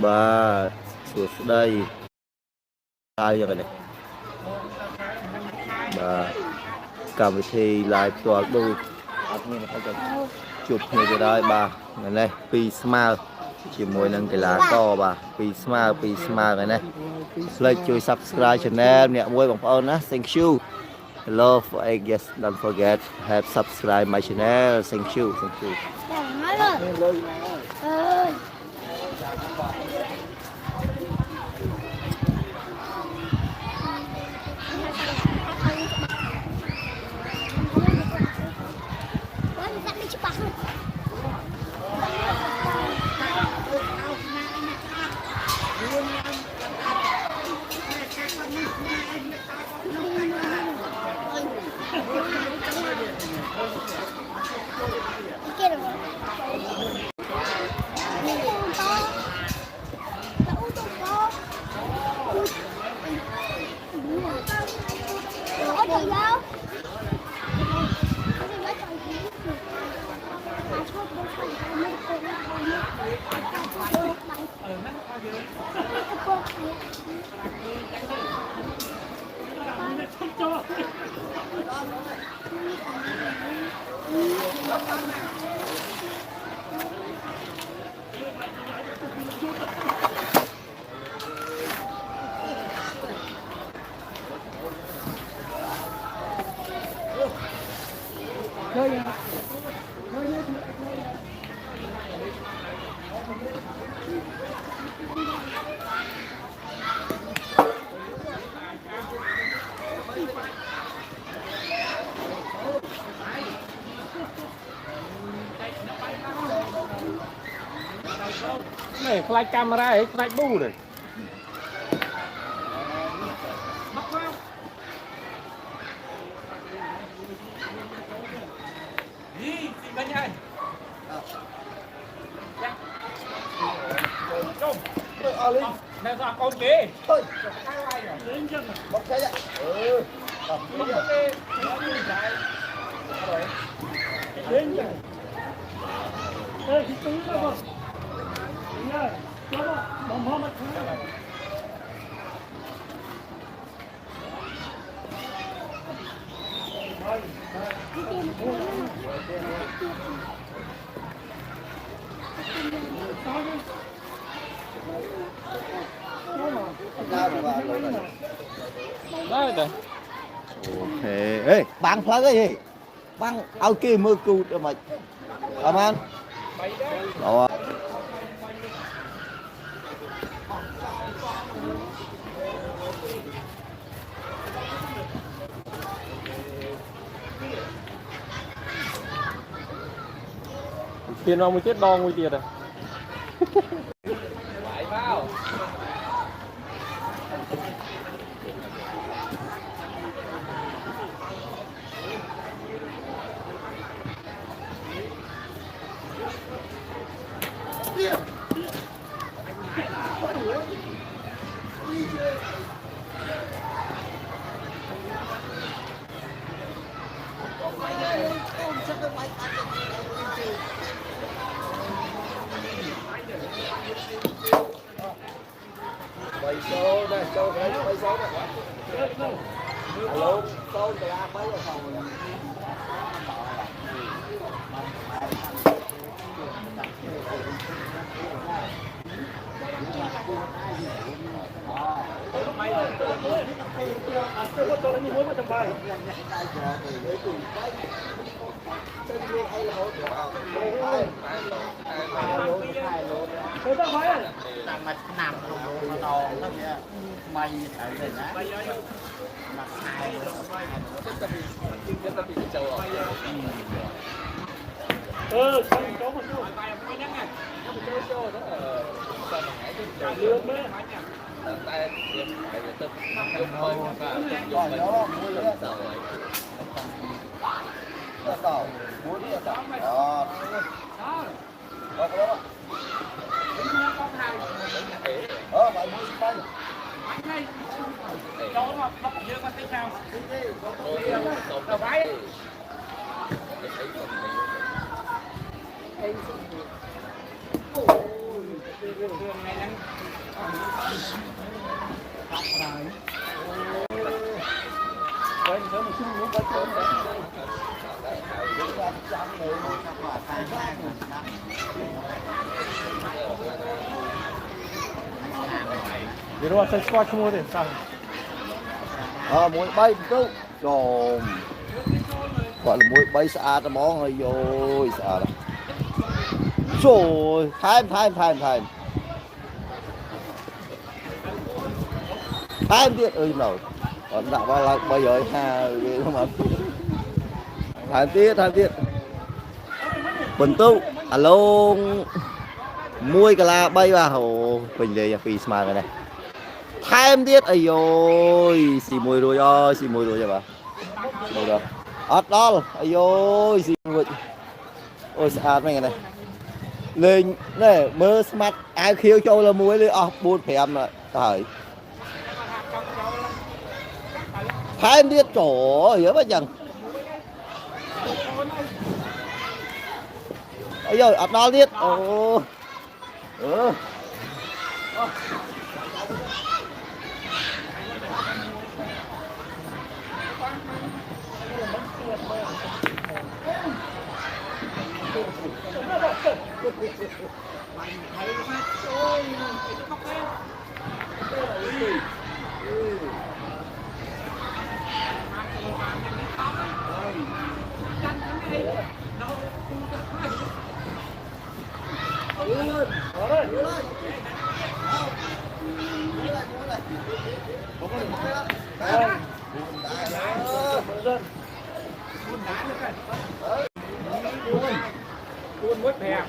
bà sụt đây ai vậy này bà cầm thì lại toàn đôi chụp như cái đó bà này này pi smile chỉ môi nâng cái lá to bà pi smile này này like chui subscribe channel nè môi bằng ơn á thank you hello for I guess don't forget have subscribe my channel thank you này flash camera ấy flash bu này này sao con kế thôi một cái ạ một cái đến rồi ê thì tứ đó con nha cho nó bấm mất đây đây ok ê băng phá cái gì băng ao kia mưa cu cho mày cảm ơn đó tiền ông mới chết đo nguy tiền rồi quay số đây cho cái quay số này alo số từ A mấy ở phòng rồi mặt nằm nó to lắm nha mày thấy rồi đó mặt hai xong có một chút lương đấy bạn mua bánh cho nó bóc như con tay sao đầu váy Dia luar saya squat semua dia. Sang. មួយ3បន្ទុកចូលគាត់មួយ3ស្អាតហ្មងហើយយោយស្អាតចូលថែមទៀតអើយនៅអត់ដាក់មកឡើង350វាមកថែមទៀតបន្ទុកអាឡូង1កន្លា3បាទអូពេញលេង2ស្មើกันនេះថែមទៀតអាយយស៊ីមួយរួចអើយស៊ីមួយរួចហើយបាទមើលអត់ដល់អាយយស៊ីរួចអូយស្អាតមែននេះលេងនេះមើលស្មាត់អាវខៀវចូលលើមួយលេអស់4 5ទៅហើយថែមទៀតtrời ơi dữ quá chừng ây rồi ọt đóទៀតអូCuốn muối bè.